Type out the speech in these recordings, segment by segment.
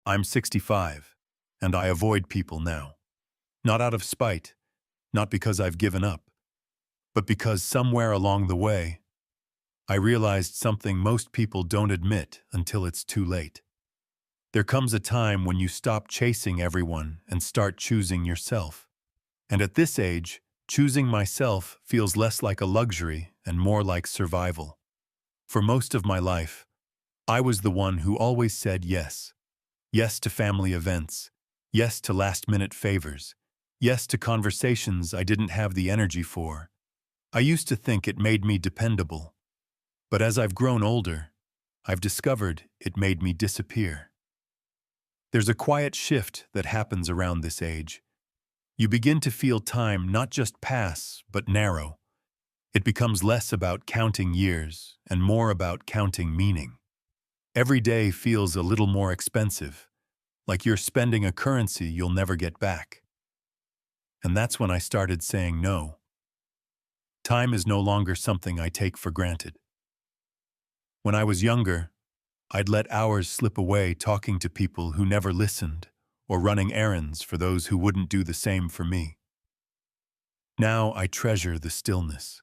I'm 65, and I avoid people now. Not out of spite, not because I've given up, but because somewhere along the way, I realized something most people don't admit until it's too late. There comes a time when you stop chasing everyone and start choosing yourself. And at this age, choosing myself feels less like a luxury and more like survival. For most of my life, I was the one who always said yes. Yes to family events. Yes to last-minute favors. Yes to conversations I didn't have the energy for. I used to think it made me dependable. But as I've grown older, I've discovered it made me disappear. There's a quiet shift that happens around this age. You begin to feel time not just pass, but narrow. It becomes less about counting years and more about counting meaning. Every day feels a little more expensive, like you're spending a currency you'll never get back. And that's when I started saying no. Time is no longer something I take for granted. When I was younger, I'd let hours slip away talking to people who never listened or running errands for those who wouldn't do the same for me. Now I treasure the stillness.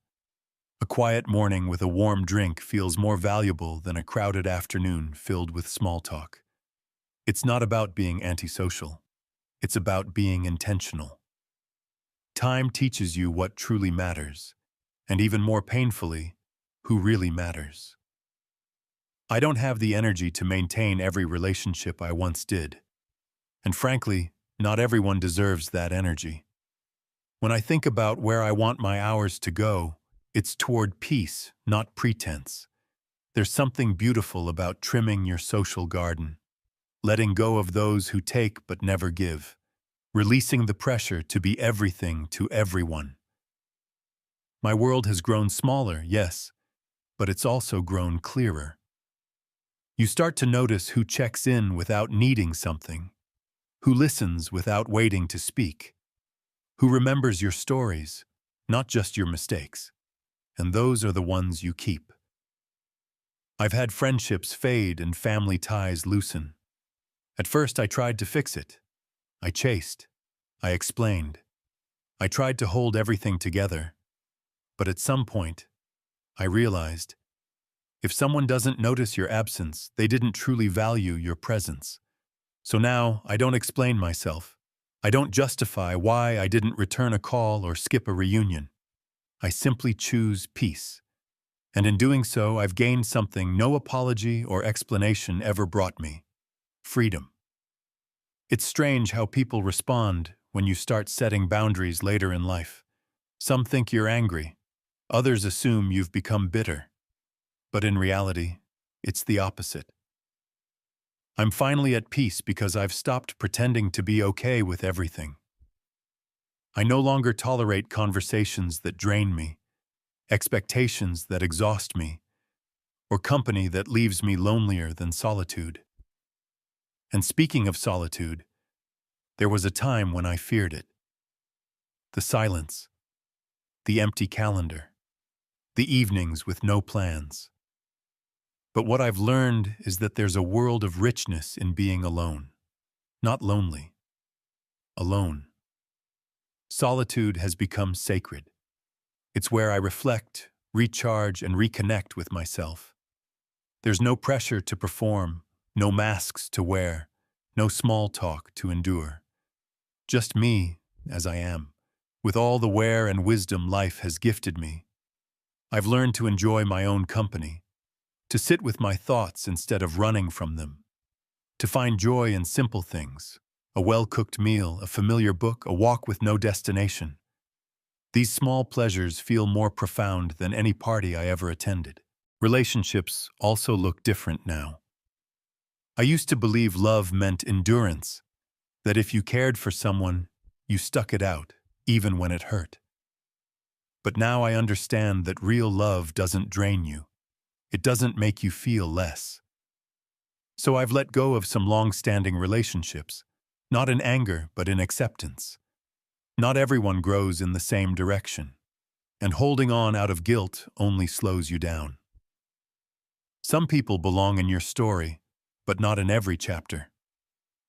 A quiet morning with a warm drink feels more valuable than a crowded afternoon filled with small talk. It's not about being antisocial. It's about being intentional. Time teaches you what truly matters, and even more painfully, who really matters. I don't have the energy to maintain every relationship I once did. And frankly, not everyone deserves that energy. When I think about where I want my hours to go, it's toward peace, not pretense. There's something beautiful about trimming your social garden, letting go of those who take but never give, releasing the pressure to be everything to everyone. My world has grown smaller, yes, but it's also grown clearer. You start to notice who checks in without needing something, who listens without waiting to speak, who remembers your stories, not just your mistakes. And those are the ones you keep. I've had friendships fade and family ties loosen. At first I tried to fix it. I chased. I explained. I tried to hold everything together. But at some point, I realized, if someone doesn't notice your absence, they didn't truly value your presence. So now, I don't explain myself. I don't justify why I didn't return a call or skip a reunion. I simply choose peace. And in doing so, I've gained something no apology or explanation ever brought me: freedom. It's strange how people respond when you start setting boundaries later in life. Some think you're angry. Others assume you've become bitter. But in reality, it's the opposite. I'm finally at peace because I've stopped pretending to be okay with everything. I no longer tolerate conversations that drain me, expectations that exhaust me, or company that leaves me lonelier than solitude. And speaking of solitude, there was a time when I feared it. The silence, the empty calendar, the evenings with no plans. But what I've learned is that there's a world of richness in being alone. Not lonely. Alone. Solitude has become sacred. It's where I reflect, recharge, and reconnect with myself. There's no pressure to perform, no masks to wear, no small talk to endure. Just me, as I am, with all the wear and wisdom life has gifted me. I've learned to enjoy my own company, to sit with my thoughts instead of running from them, to find joy in simple things: a well-cooked meal, a familiar book, a walk with no destination. These small pleasures feel more profound than any party I ever attended. Relationships also look different now. I used to believe love meant endurance, that if you cared for someone, you stuck it out, even when it hurt. But now I understand that real love doesn't drain you. It doesn't make you feel less. So I've let go of some long-standing relationships, not in anger, but in acceptance. Not everyone grows in the same direction, and holding on out of guilt only slows you down. Some people belong in your story, but not in every chapter.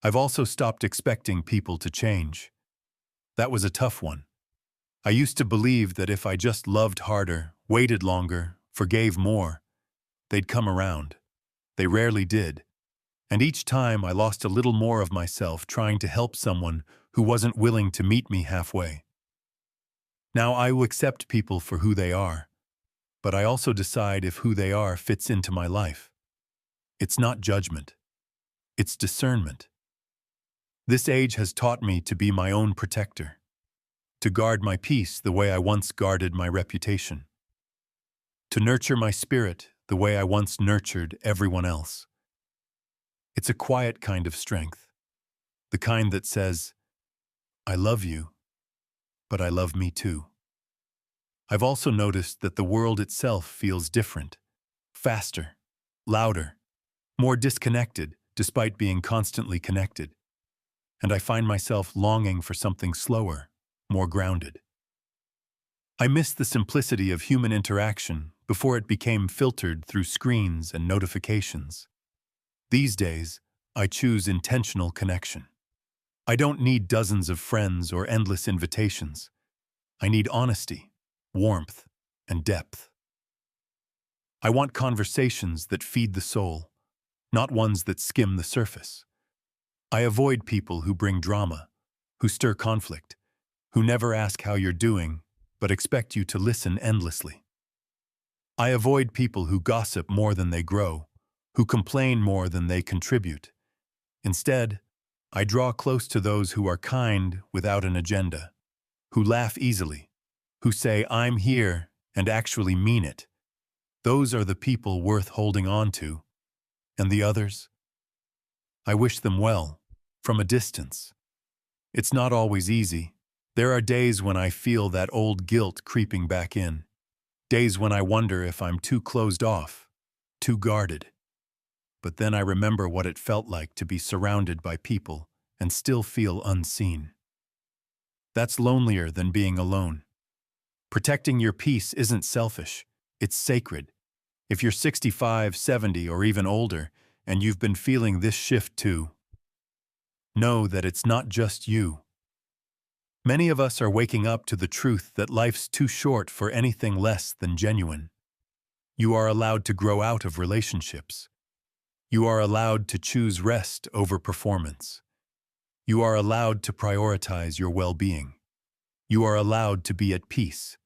I've also stopped expecting people to change. That was a tough one. I used to believe that if I just loved harder, waited longer, forgave more, they'd come around. They rarely did. And each time I lost a little more of myself trying to help someone who wasn't willing to meet me halfway. Now I will accept people for who they are, but I also decide if who they are fits into my life. It's not judgment. It's discernment. This age has taught me to be my own protector, to guard my peace the way I once guarded my reputation, to nurture my spirit the way I once nurtured everyone else. It's a quiet kind of strength, the kind that says, I love you, but I love me too. I've also noticed that the world itself feels different, faster, louder, more disconnected despite being constantly connected. And I find myself longing for something slower, more grounded. I miss the simplicity of human interaction before it became filtered through screens and notifications. These days, I choose intentional connection. I don't need dozens of friends or endless invitations. I need honesty, warmth, and depth. I want conversations that feed the soul, not ones that skim the surface. I avoid people who bring drama, who stir conflict, who never ask how you're doing, but expect you to listen endlessly. I avoid people who gossip more than they grow, who complain more than they contribute. Instead, I draw close to those who are kind without an agenda, who laugh easily, who say, I'm here, and actually mean it. Those are the people worth holding on to. And the others? I wish them well, from a distance. It's not always easy. There are days when I feel that old guilt creeping back in. Days when I wonder if I'm too closed off, too guarded. But then I remember what it felt like to be surrounded by people and still feel unseen. That's lonelier than being alone. Protecting your peace isn't selfish, it's sacred. If you're 65, 70, or even older, and you've been feeling this shift too, know that it's not just you. Many of us are waking up to the truth that life's too short for anything less than genuine. You are allowed to grow out of relationships. You are allowed to choose rest over performance. You are allowed to prioritize your well-being. You are allowed to be at peace.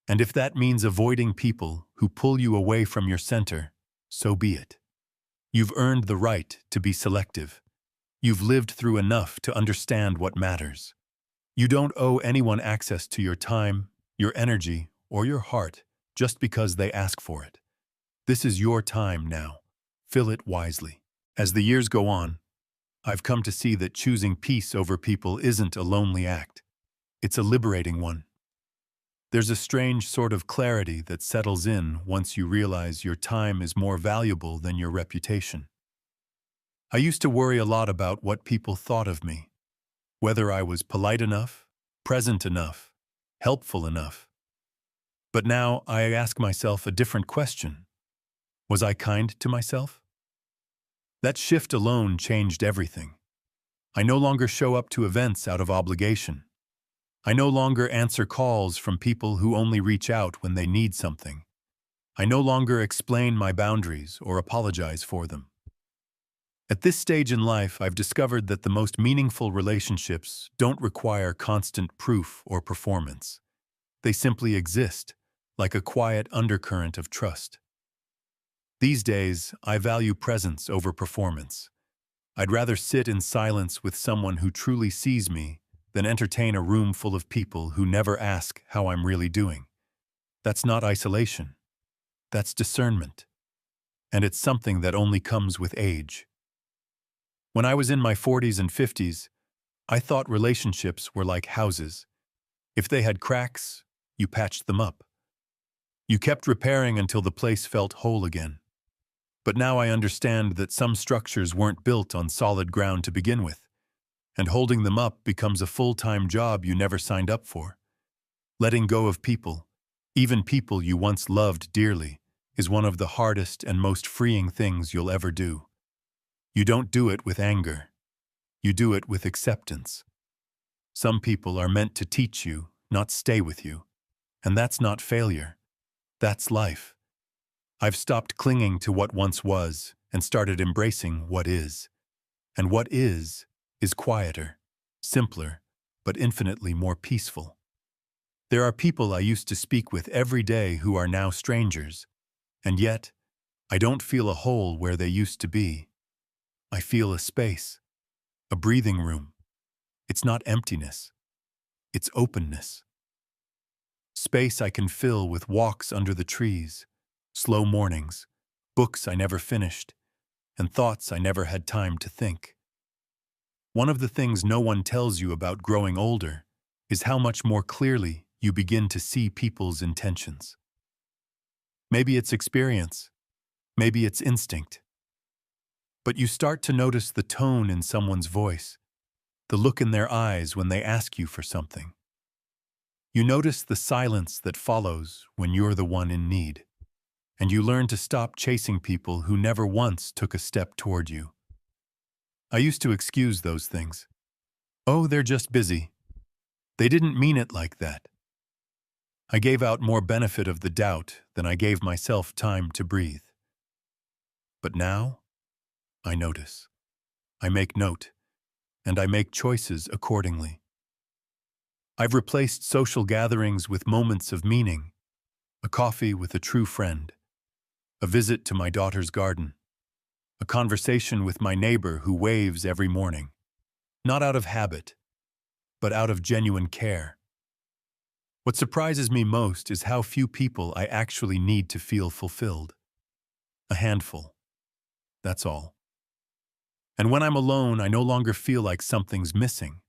And if that means avoiding people who pull you away from your center, so be it. You've earned the right to be selective. You've lived through enough to understand what matters. You don't owe anyone access to your time, your energy, or your heart just because they ask for it. This is your time now. Fill it wisely. As the years go on, I've come to see that choosing peace over people isn't a lonely act. It's a liberating one. There's a strange sort of clarity that settles in once you realize your time is more valuable than your reputation. I used to worry a lot about what people thought of me, whether I was polite enough, present enough, helpful enough. But now I ask myself a different question. Was I kind to myself? That shift alone changed everything. I no longer show up to events out of obligation. I no longer answer calls from people who only reach out when they need something. I no longer explain my boundaries or apologize for them. At this stage in life, I've discovered that the most meaningful relationships don't require constant proof or performance. They simply exist, like a quiet undercurrent of trust. These days, I value presence over performance. I'd rather sit in silence with someone who truly sees me than entertain a room full of people who never ask how I'm really doing. That's not isolation. That's discernment. And it's something that only comes with age. When I was in my 40s and 50s, I thought relationships were like houses. If they had cracks, you patched them up. You kept repairing until the place felt whole again. But now I understand that some structures weren't built on solid ground to begin with, and holding them up becomes a full-time job you never signed up for. Letting go of people, even people you once loved dearly, is one of the hardest and most freeing things you'll ever do. You don't do it with anger. You do it with acceptance. Some people are meant to teach you, not stay with you. And that's not failure. That's life. I've stopped clinging to what once was and started embracing what is. And what is quieter, simpler, but infinitely more peaceful. There are people I used to speak with every day who are now strangers, and yet I don't feel a hole where they used to be. I feel a space, a breathing room. It's not emptiness, it's openness. Space I can fill with walks under the trees, slow mornings, books I never finished, and thoughts I never had time to think. One of the things no one tells you about growing older is how much more clearly you begin to see people's intentions. Maybe it's experience, maybe it's instinct. But you start to notice the tone in someone's voice, the look in their eyes when they ask you for something. You notice the silence that follows when you're the one in need, and you learn to stop chasing people who never once took a step toward you. I used to excuse those things. Oh, they're just busy. They didn't mean it like that. I gave out more benefit of the doubt than I gave myself time to breathe. But now, I notice. I make note, and I make choices accordingly. I've replaced social gatherings with moments of meaning, a coffee with a true friend, a visit to my daughter's garden, a conversation with my neighbor who waves every morning, not out of habit, but out of genuine care. What surprises me most is how few people I actually need to feel fulfilled. A handful. That's all. And when I'm alone, I no longer feel like something's missing.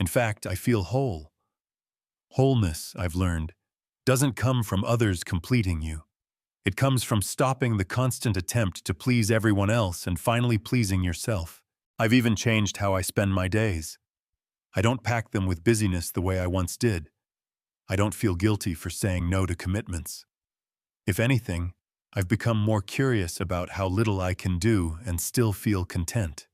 In fact, I feel whole. Wholeness, I've learned, doesn't come from others completing you. It comes from stopping the constant attempt to please everyone else and finally pleasing yourself. I've even changed how I spend my days. I don't pack them with busyness the way I once did. I don't feel guilty for saying no to commitments. If anything, I've become more curious about how little I can do and still feel content.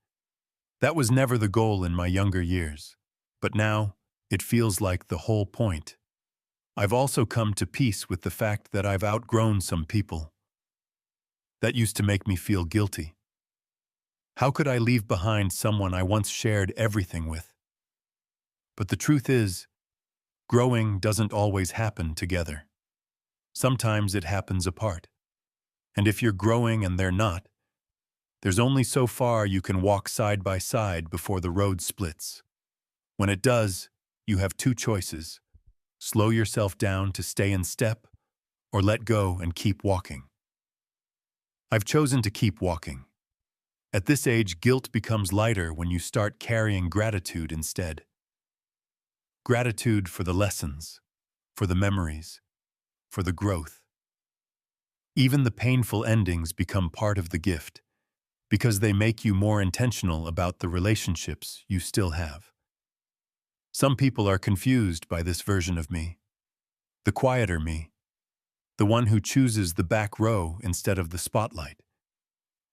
That was never the goal in my younger years, but now it feels like the whole point. I've also come to peace with the fact that I've outgrown some people. That used to make me feel guilty. How could I leave behind someone I once shared everything with? But the truth is, growing doesn't always happen together. Sometimes it happens apart. And if you're growing and they're not, there's only so far you can walk side by side before the road splits. When it does, you have two choices: slow yourself down to stay in step, or let go and keep walking. I've chosen to keep walking. At this age, guilt becomes lighter when you start carrying gratitude instead. Gratitude for the lessons, for the memories, for the growth. Even the painful endings become part of the gift, because they make you more intentional about the relationships you still have. Some people are confused by this version of me, the quieter me, the one who chooses the back row instead of the spotlight,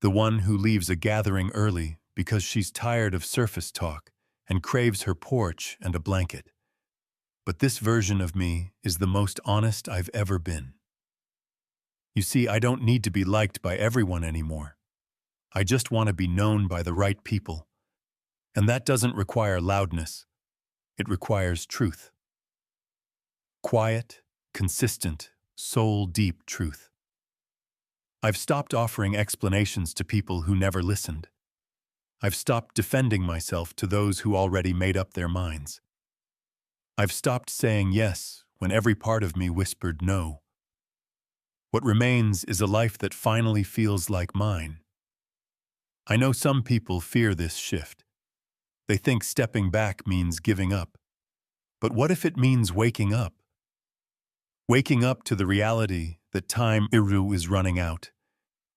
the one who leaves a gathering early because she's tired of surface talk and craves her porch and a blanket. But this version of me is the most honest I've ever been. You see, I don't need to be liked by everyone anymore. I just want to be known by the right people. And that doesn't require loudness. It requires truth. Quiet, consistent, soul-deep truth. I've stopped offering explanations to people who never listened. I've stopped defending myself to those who already made up their minds. I've stopped saying yes when every part of me whispered no. What remains is a life that finally feels like mine. I know some people fear this shift. They think stepping back means giving up. But what if it means waking up? Waking up to the reality that time is running out,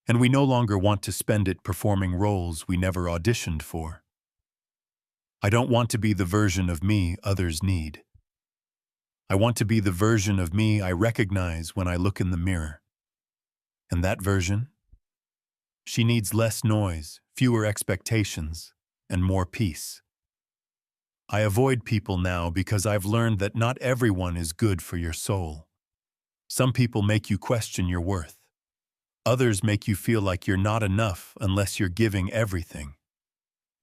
and we no longer want to spend it performing roles we never auditioned for. I don't want to be the version of me others need. I want to be the version of me I recognize when I look in the mirror. And that version? She needs less noise, fewer expectations, and more peace. I avoid people now because I've learned that not everyone is good for your soul. Some people make you question your worth. Others make you feel like you're not enough unless you're giving everything.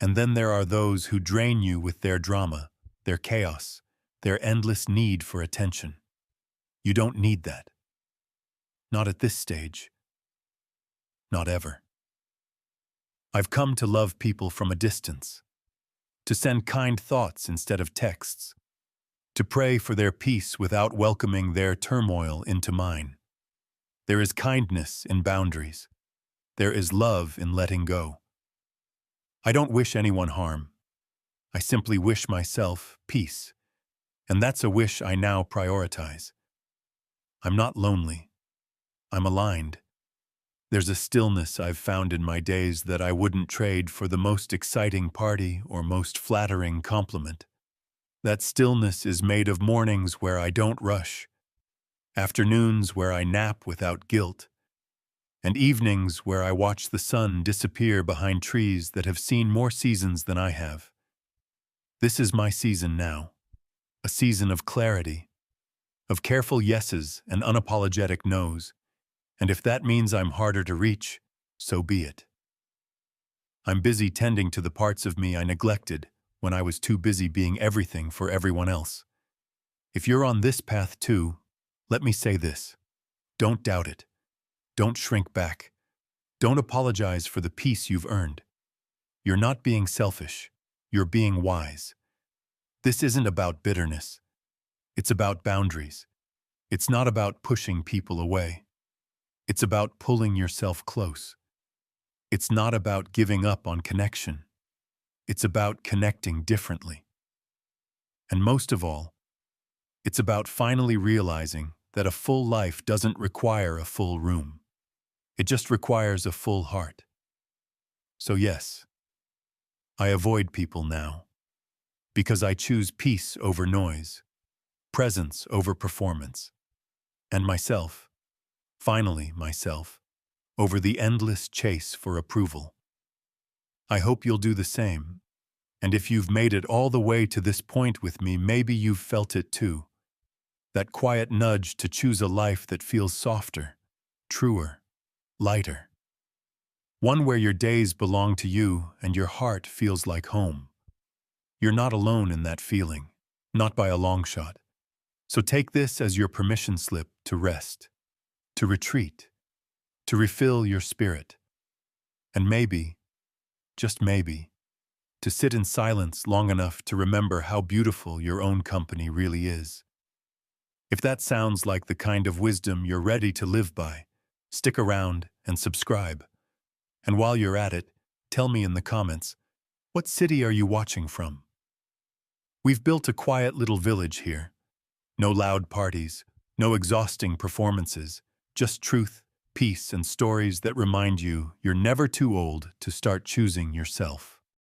And then there are those who drain you with their drama, their chaos, their endless need for attention. You don't need that. Not at this stage. Not ever. I've come to love people from a distance, to send kind thoughts instead of texts, to pray for their peace without welcoming their turmoil into mine. There is kindness in boundaries. There is love in letting go. I don't wish anyone harm. I simply wish myself peace, and that's a wish I now prioritize. I'm not lonely. I'm aligned. There's a stillness I've found in my days that I wouldn't trade for the most exciting party or most flattering compliment. That stillness is made of mornings where I don't rush, afternoons where I nap without guilt, and evenings where I watch the sun disappear behind trees that have seen more seasons than I have. This is my season now, a season of clarity, of careful yeses and unapologetic nos, and if that means I'm harder to reach, so be it. I'm busy tending to the parts of me I neglected when I was too busy being everything for everyone else. If you're on this path too, let me say this. Don't doubt it. Don't shrink back. Don't apologize for the peace you've earned. You're not being selfish. You're being wise. This isn't about bitterness. It's about boundaries. It's not about pushing people away. It's about pulling yourself close. It's not about giving up on connection. It's about connecting differently. And most of all, it's about finally realizing that a full life doesn't require a full room. It just requires a full heart. So yes, I avoid people now, because I choose peace over noise, presence over performance, and myself, finally myself, over the endless chase for approval. I hope you'll do the same, and if you've made it all the way to this point with me, maybe you've felt it too. That quiet nudge to choose a life that feels softer, truer, lighter. One where your days belong to you and your heart feels like home. You're not alone in that feeling, not by a long shot. So take this as your permission slip to rest, to retreat, to refill your spirit, and maybe, just maybe, to sit in silence long enough to remember how beautiful your own company really is. If that sounds like the kind of wisdom you're ready to live by, stick around and subscribe. And while you're at it, tell me in the comments, what city are you watching from? We've built a quiet little village here. No loud parties, no exhausting performances, just truth, peace, and stories that remind you you're never too old to start choosing yourself.